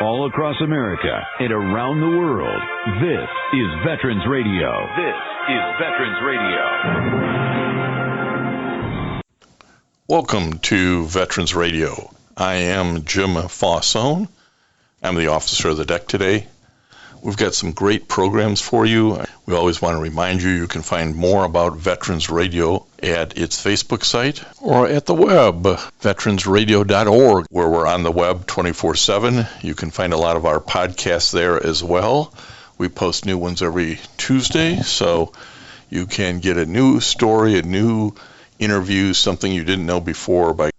all across America and around the world. This is Veterans Radio. This is Veterans Radio. Welcome to Veterans Radio. I am Jim Fausone. I'm the officer of the deck today. We've got some great programs for you. We always want to remind you you can find more about Veterans Radio at its Facebook site or at the web, veteransradio.org, where we're on the web 24/7. You can find a lot of our podcasts there as well. We post new ones every Tuesday, so you can get a new story, a new interview, something you didn't know before by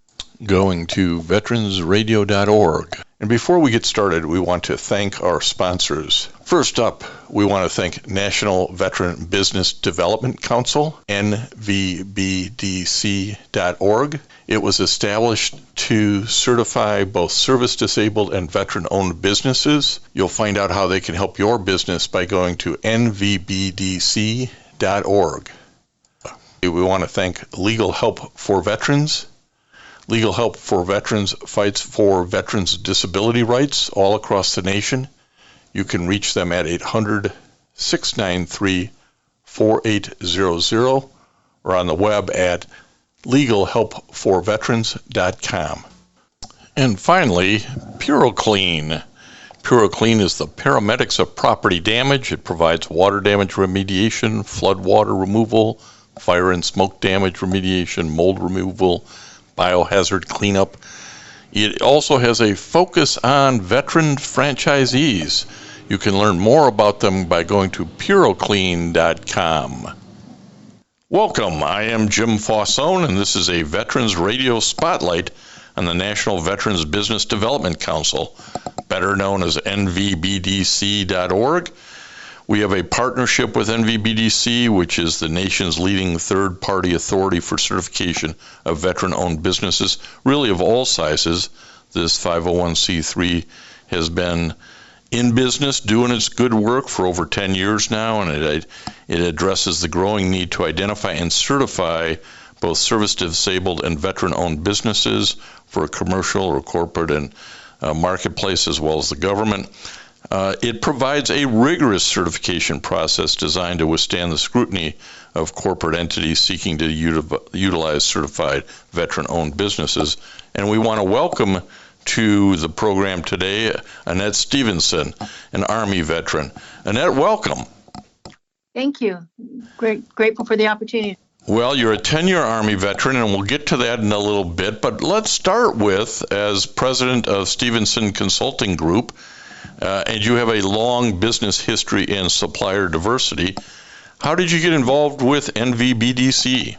going to veteransradio.org. And before we get started, we want to thank our sponsors. First up, we want to thank National Veteran Business Development Council, NVBDC.org. It was established to certify both service-disabled and veteran-owned businesses. You'll find out how they can help your business by going to NVBDC.org. We want to thank Legal Help for Veterans. Legal Help for Veterans fights for veterans' disability rights all across the nation. You can reach them at 800-693-4800 or on the web at legalhelpforveterans.com. And finally, PuroClean. PuroClean is the paramedics of property damage. It provides water damage remediation, flood water removal, fire and smoke damage remediation, mold removal, biohazard cleanup. It also has a focus on veteran franchisees. You can learn more about them by going to puroclean.com. Welcome, I am Jim Fausone, and this is a Veterans Radio Spotlight on the National Veterans Business Development Council, better known as NVBDC.org. We have a partnership with NVBDC, which is the nation's leading third-party authority for certification of veteran-owned businesses, really of all sizes. This 501c3 has been in business, doing its good work for over 10 years now, and it addresses the growing need to identify and certify both service-disabled and veteran-owned businesses for a commercial or corporate and marketplace, as well as the government. It provides a rigorous certification process designed to withstand the scrutiny of corporate entities seeking to utilize certified veteran-owned businesses. And we want to welcome to the program today Annette Stevenson, an Army veteran. Annette, welcome. Thank you. Grateful for the opportunity. Well, you're a 10-year Army veteran, and we'll get to that in a little bit. But let's start with, as president of Stevenson Consulting Group, and you have a long business history in supplier diversity. How did you get involved with NVBDC?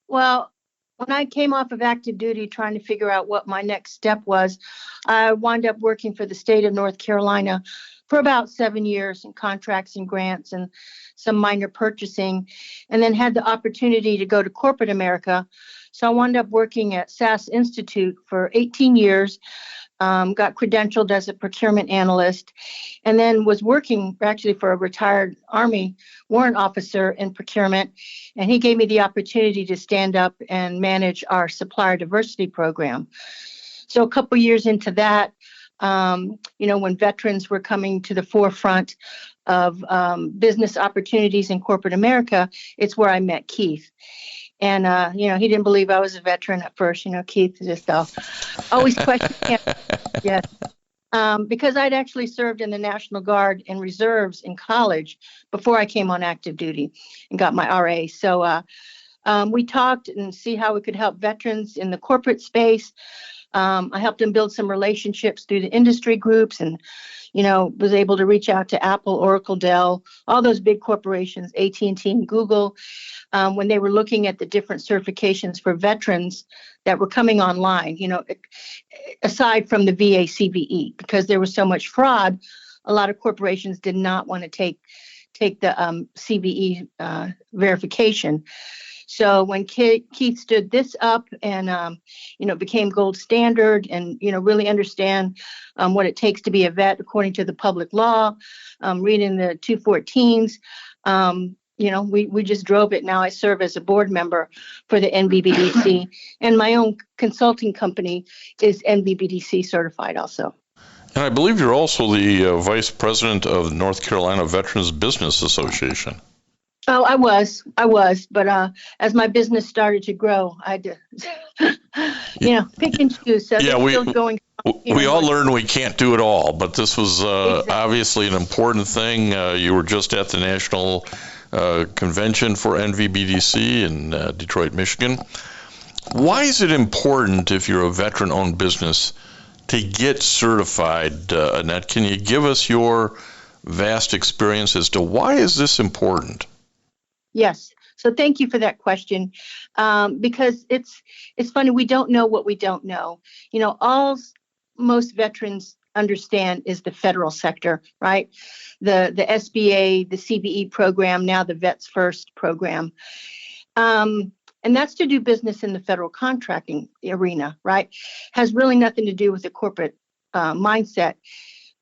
Well, when I came off of active duty trying to figure out what my next step was, I wound up working for the state of North Carolina for about 7 years in contracts and grants and some minor purchasing, and then had the opportunity to go to corporate America. So I wound up working at SAS Institute for 18 years. Got credentialed as a procurement analyst, and then was working actually for a retired Army warrant officer in procurement. And he gave me the opportunity to stand up and manage our supplier diversity program. So a couple years into that, when veterans were coming to the forefront of business opportunities in corporate America, it's where I met Keith. And, he didn't believe I was a veteran at first. Keith just always questioned him. Yes. Because I'd actually served in the National Guard and Reserves in college before I came on active duty and got my RA. So we talked and see how we could help veterans in the corporate space. I helped him build some relationships through the industry groups and, was able to reach out to Apple, Oracle, Dell, all those big corporations, AT&T and Google, when they were looking at the different certifications for veterans that were coming online, aside from the VA CVE, because there was so much fraud. A lot of corporations did not want to take the CVE verification. So when Keith stood this up and, became gold standard and, really understand what it takes to be a vet according to the public law, reading the 214s, we just drove it. Now I serve as a board member for the NVBDC, and my own consulting company is NVBDC certified also. And I believe you're also the vice president of the North Carolina Veterans Business Association. Oh, I was, but as my business started to grow, I had to, pick and choose. So yeah, still going. We all learned we can't do it all, but this was Exactly. Obviously an important thing. You were just at the national convention for NVBDC in Detroit, Michigan. Why is it important, if you're a veteran-owned business, to get certified, Annette? Can you give us your vast experience as to why is this important? Yes. So thank you for that question, because it's funny. We don't know what we don't know. All most veterans understand is the federal sector, right? The SBA, the CBE program, now the Vets First program. And that's to do business in the federal contracting arena, right? Has really nothing to do with the corporate mindset.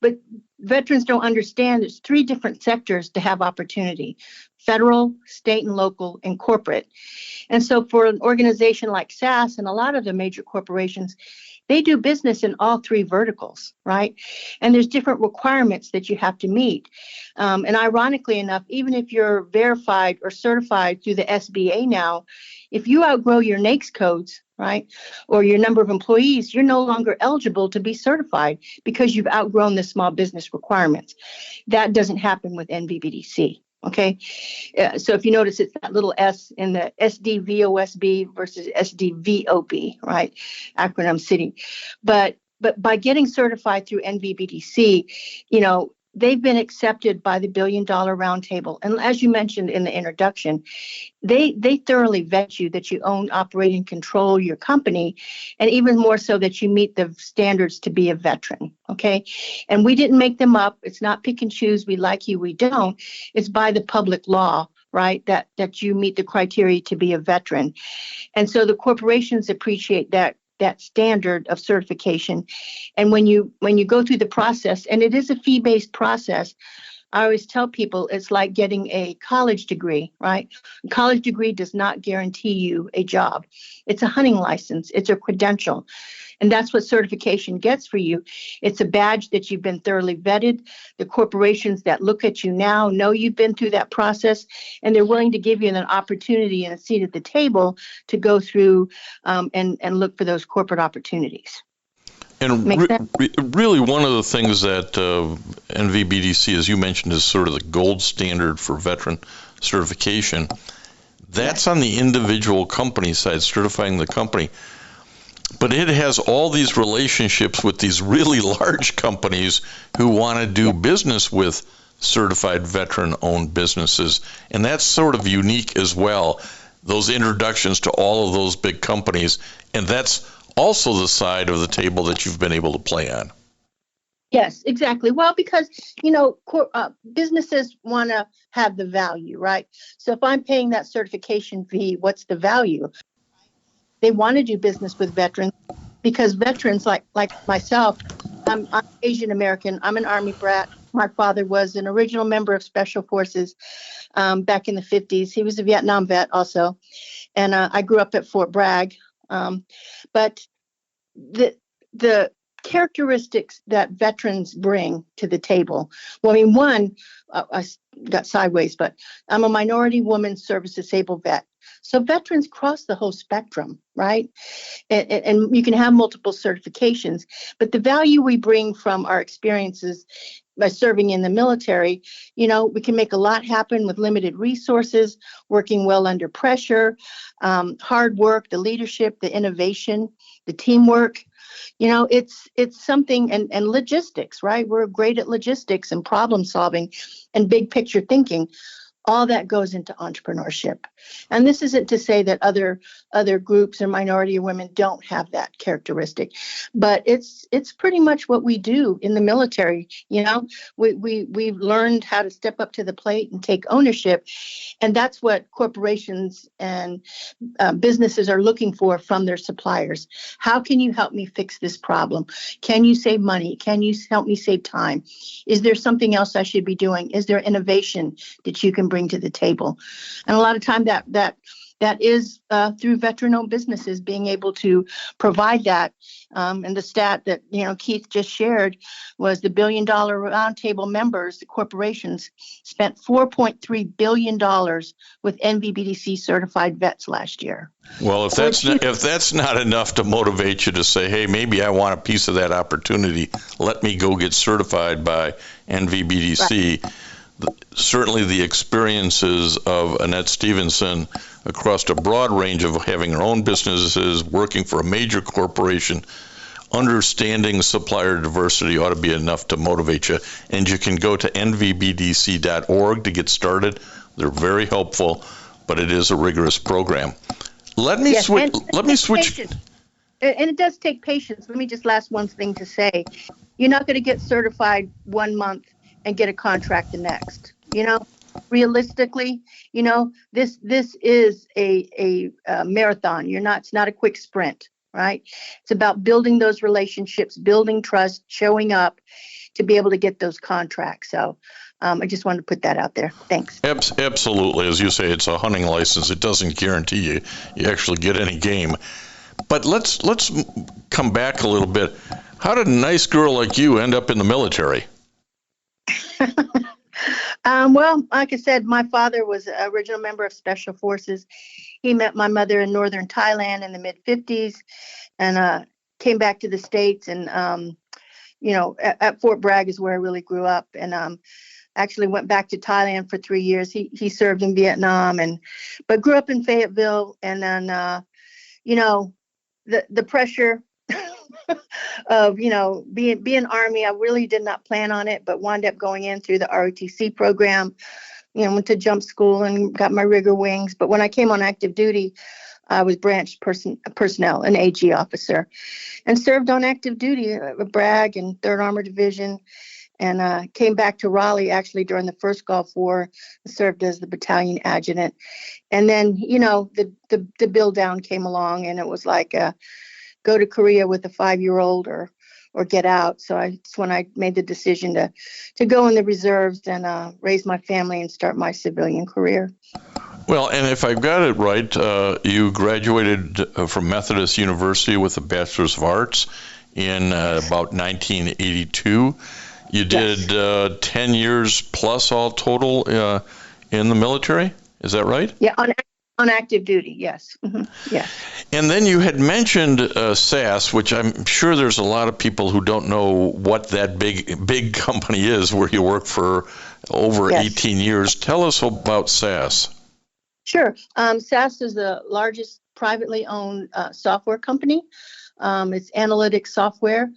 But veterans don't understand there's 3 different sectors to have opportunity: federal, state and local, and corporate. And so for an organization like SAS and a lot of the major corporations, they do business in all 3 verticals, right? And there's different requirements that you have to meet. And ironically enough, even if you're verified or certified through the SBA now, if you outgrow your NAICS codes, right, or your number of employees, you're no longer eligible to be certified because you've outgrown the small business requirements. That doesn't happen with NVBDC. Okay, so if you notice, it's that little S in the SDVOSB versus SDVOB, right? Acronym city. But by getting certified through NVBDC, they've been accepted by the $1 Billion Roundtable. And as you mentioned in the introduction, they thoroughly vet you that you own, operate, and control your company, and even more so that you meet the standards to be a veteran. Okay. And we didn't make them up. It's not pick and choose. We like you, we don't. It's by the public law, right? That you meet the criteria to be a veteran. And so the corporations appreciate that standard of certification. And when you go through the process, and it is a fee-based process, I always tell people it's like getting a college degree, right? A college degree does not guarantee you a job. It's a hunting license. It's a credential. And that's what certification gets for you. It's a badge that you've been thoroughly vetted. The corporations that look at you now know you've been through that process, and they're willing to give you an opportunity and a seat at the table to go through and look for those corporate opportunities. And really, one of the things that NVBDC, as you mentioned, is sort of the gold standard for veteran certification. That's on the individual company side, certifying the company. But it has all these relationships with these really large companies who want to do business with certified veteran-owned businesses. And that's sort of unique as well, those introductions to all of those big companies. And that's also the side of the table that you've been able to play on. Yes, exactly. Well, because, businesses want to have the value, right? So if I'm paying that certification fee, what's the value? They want to do business with veterans because veterans like myself, I'm Asian American. I'm an Army brat. My father was an original member of Special Forces back in the 50s. He was a Vietnam vet also. And I grew up at Fort Bragg. But the characteristics that veterans bring to the table, well, I mean, one, I got sideways, but I'm a minority woman service disabled vet. So veterans cross the whole spectrum, right? And you can have multiple certifications, but the value we bring from our experiences by serving in the military, we can make a lot happen with limited resources, working well under pressure, hard work, the leadership, the innovation, the teamwork. It's something, and logistics, right? We're great at logistics and problem solving and big picture thinking. All that goes into entrepreneurship. And this isn't to say that other groups or minority or women don't have that characteristic, but it's pretty much what we do in the military. We've learned how to step up to the plate and take ownership. And that's what corporations and businesses are looking for from their suppliers. How can you help me fix this problem? Can you save money? Can you help me save time? Is there something else I should be doing? Is there innovation that you can bring to the table. And a lot of time that is through veteran-owned businesses being able to provide that. And the stat that Keith just shared was the $1 billion roundtable members, the corporations, spent $4.3 billion with NVBDC certified vets last year. Well, if that's not enough to motivate you to say, hey, maybe I want a piece of that opportunity, let me go get certified by NVBDC. Right. Certainly the experiences of Annette Stevenson across a broad range of having her own businesses, working for a major corporation, understanding supplier diversity ought to be enough to motivate you. And you can go to nvbdc.org to get started. They're very helpful, but it is a rigorous program. Let me switch. Patience. And it does take patience. Let me just last one thing to say. You're not going to get certified 1 month and get a contract the next. Realistically, this is a marathon. It's not a quick sprint, right? It's about building those relationships, building trust, showing up to be able to get those contracts. So I just wanted to put that out there. Thanks. Absolutely. As you say, it's a hunting license. It doesn't guarantee you actually get any game. But let's come back a little bit. How did a nice girl like you end up in the military? Well, like I said, my father was an original member of Special Forces. He met my mother in northern Thailand in the mid-50s and came back to the States. And, at Fort Bragg is where I really grew up. And actually went back to Thailand for 3 years. He served in Vietnam, but grew up in Fayetteville. And then, the pressure of, being Army, I really did not plan on it, but wound up going in through the ROTC program, went to jump school and got my rigger wings. But when I came on active duty, I was branch personnel, an AG officer, and served on active duty at Bragg and 3rd Armored Division, and came back to Raleigh actually during the first Gulf War, served as the battalion adjutant. And then, the bill down came along, and it was like, go to Korea with a 5-year-old or get out. So it's when I made the decision to go in the reserves and raise my family and start my civilian career. Well, and if I've got it right, you graduated from Methodist University with a Bachelor's of Arts in about 1982. You did 10 years plus all total in the military. Is that right? Yeah, on active duty, yes. Mm-hmm. Yes. And then you had mentioned SAS, which I'm sure there's a lot of people who don't know what that big company is, where you worked for over 18 years. Tell us about SAS. Sure. SAS is the largest privately owned software company. It's analytics software.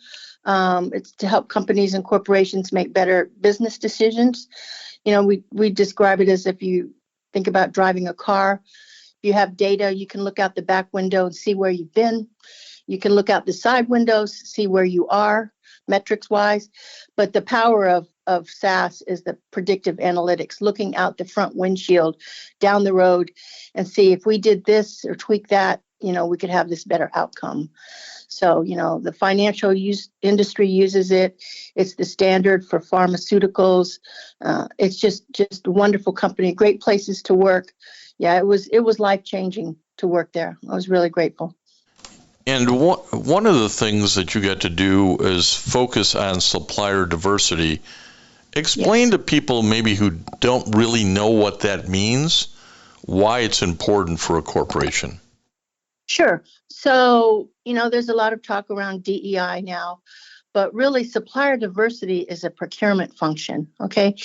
It's to help companies and corporations make better business decisions. We describe it as if you think about driving a car. If you have data, you can look out the back window and see where you've been. You can look out the side windows, see where you are, metrics wise. But the power of SAS is the predictive analytics, looking out the front windshield down the road and see if we did this or tweak that, we could have this better outcome. So, the financial industry uses it. It's the standard for pharmaceuticals. It's just a wonderful company, great places to work. Yeah, it was life-changing to work there. I was really grateful. And one of the things that you get to do is focus on supplier diversity. Explain to people maybe who don't really know what that means, why it's important for a corporation. Sure. So, there's a lot of talk around DEI now, but really supplier diversity is a procurement function, okay?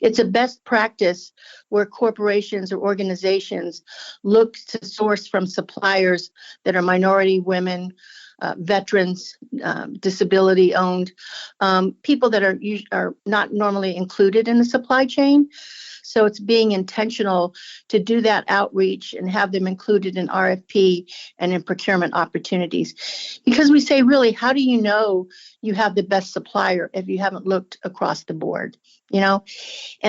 It's a best practice where corporations or organizations look to source from suppliers that are minority, women, veterans, disability owned, people that are not normally included in the supply chain. So it's being intentional to do that outreach and have them included in RFP and in procurement opportunities. Because we say, really, how do you know you have the best supplier if you haven't looked across the board? And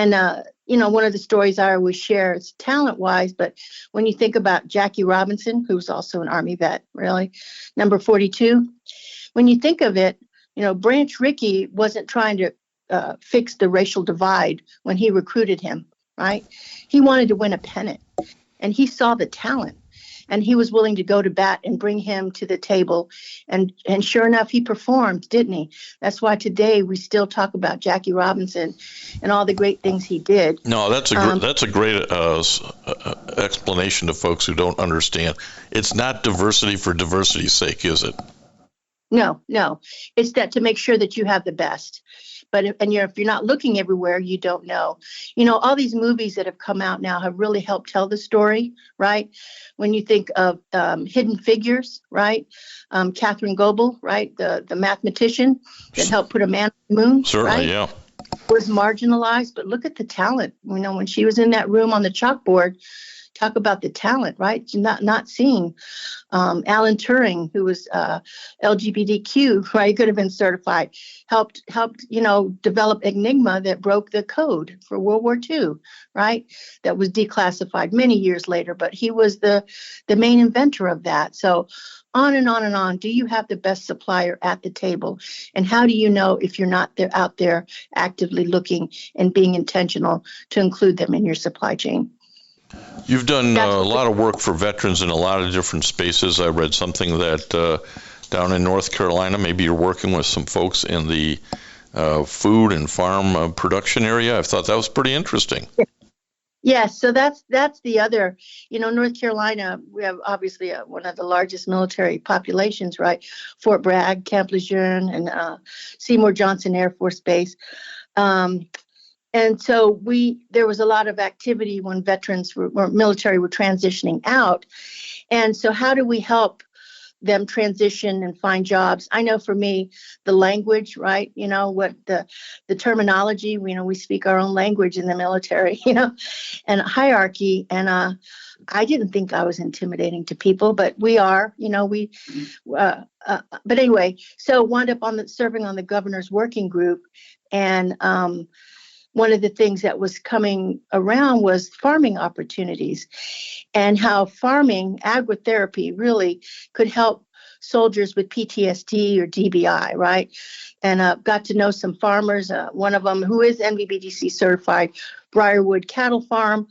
one of the stories I always share is talent-wise, but when you think about Jackie Robinson, who's also an Army vet, really, number 42, when you think of it, Branch Rickey wasn't trying to fix the racial divide when he recruited him. right? He wanted to win a pennant, and he saw the talent, and he was willing to go to bat and bring him to the table. And sure enough, he performed, didn't he? That's why today we still talk about Jackie Robinson and all the great things he did. No, that's a great explanation to folks who don't understand. It's not diversity for diversity's sake, is it? No. It's that to make sure that you have the best. But if you're not looking everywhere, you don't know. All these movies that have come out now have really helped tell the story, right? When you think of Hidden Figures, right? Catherine Goebel, right? The mathematician that helped put a man on the moon. Certainly, right? Yeah. Was marginalized, but look at the talent. When she was in that room on the chalkboard, talk about the talent, right? Not seeing Alan Turing, who was LGBTQ, right? Could have been certified. Helped develop Enigma that broke the code for World War II, right? That was declassified many years later, but he was the main inventor of that. So on and on and on. Do you have the best supplier at the table? And how do you know if you're not out there actively looking and being intentional to include them in your supply chain? You've done a lot of work for veterans in a lot of different spaces. I read something that down in North Carolina, maybe you're working with some folks in the food and farm production area. I thought that was pretty interesting. Yes, so that's the other, North Carolina, we have obviously one of the largest military populations, right? Fort Bragg, Camp Lejeune, and Seymour Johnson Air Force Base. And so there was a lot of activity when veterans or military were transitioning out. And so how do we help them transition and find jobs? I know for me, the language, right? What the terminology, we speak our own language in the military, and hierarchy. And I didn't think I was intimidating to people, but we are, but anyway, so wound up serving on the governor's working group. And one of the things that was coming around was farming opportunities and how farming, agritherapy really could help soldiers with PTSD or DBI, right? And got to know some farmers, one of them who is NVBDC certified, Briarwood Cattle Farm.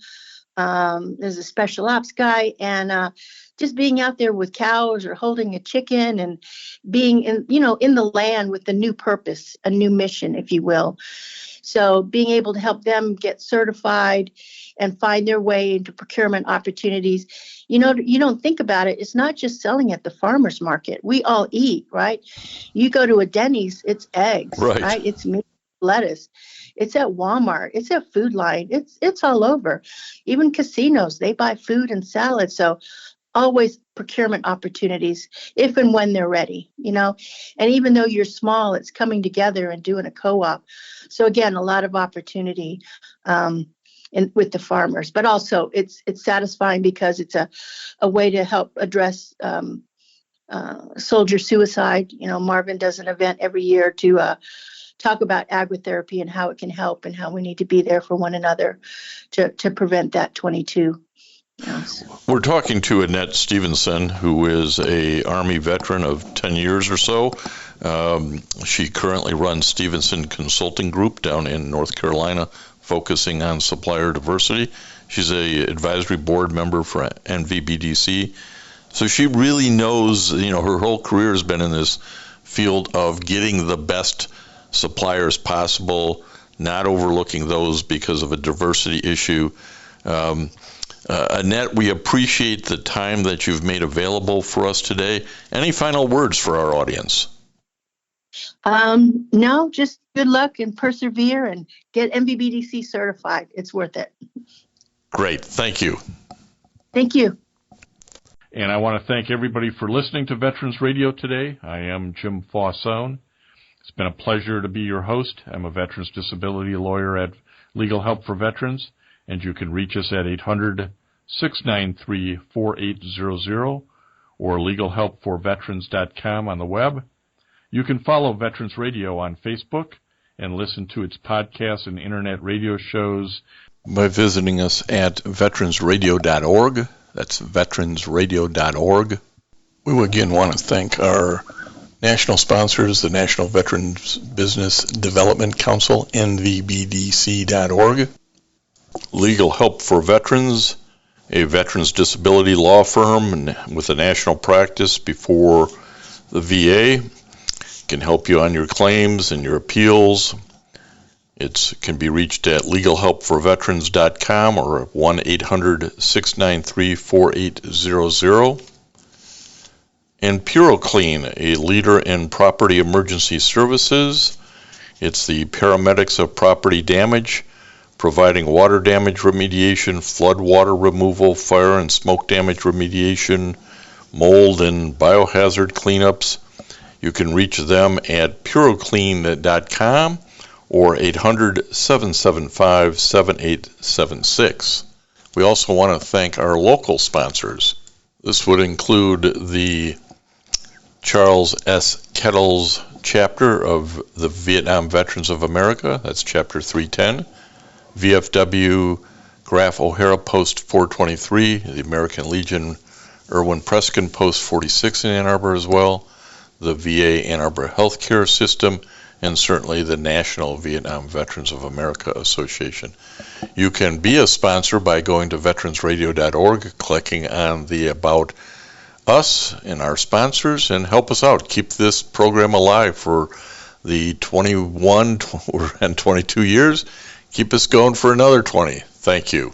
There's a special ops guy, and just being out there with cows or holding a chicken and being in the land with a new purpose, a new mission, if you will. So being able to help them get certified and find their way into procurement opportunities. You don't think about it. It's not just selling at the farmer's market. We all eat, right? You go to a Denny's, it's eggs, right? It's meat, lettuce. It's at Walmart. It's at Food Line. It's all over. Even casinos, they buy food and salad. So always procurement opportunities if and when they're ready, and even though you're small, it's coming together and doing a co-op. So again, a lot of opportunity with the farmers, but also it's satisfying because it's a way to help address soldier suicide. Marvin does an event every year to talk about agritherapy and how it can help and how we need to be there for one another to prevent that 22. Yes. We're talking to Annette Stevenson, who is a Army veteran of 10 years or so. She currently runs Stevenson Consulting Group down in North Carolina, focusing on supplier diversity. She's a advisory board member for NVBDC. So she really knows, her whole career has been in this field of getting the best suppliers possible, not overlooking those because of a diversity issue. Annette, we appreciate the time that you've made available for us today. Any final words for our audience? No, just good luck and persevere and get NVBDC certified. It's worth it. Great. Thank you. Thank you. And I want to thank everybody for listening to Veterans Radio today. I am Jim Fausone. It's been a pleasure to be your host. I'm a veterans disability lawyer at Legal Help for Veterans, and you can reach us at 800-693-4800 or legalhelpforveterans.com on the web. You can follow Veterans Radio on Facebook and listen to its podcasts and internet radio shows by visiting us at veteransradio.org. That's veteransradio.org. We again want to thank our national sponsors, the National Veterans Business Development Council, NVBDC.org, Legal Help for Veterans, a veterans disability law firm with a national practice before the VA, can help you on your claims and your appeals. It can be reached at legalhelpforveterans.com or 1-800-693-4800. And PuroClean, a leader in property emergency services. It's the paramedics of property damage, providing water damage remediation, flood water removal, fire and smoke damage remediation, mold and biohazard cleanups. You can reach them at puroclean.com or 800-775-7876. We also want to thank our local sponsors. This would include the Charles S. Kettles chapter of the Vietnam Veterans of America, that's chapter 310, VFW Graf O'Hara Post 423, the American Legion Irwin Preskin Post 46 in Ann Arbor as well, the VA Ann Arbor Healthcare System, and certainly the National Vietnam Veterans of America Association. You can be a sponsor by going to veteransradio.org, clicking on the About Us and our sponsors, and help us out. Keep this program alive for the 21 and 22 years. Keep us going for another 20. Thank you.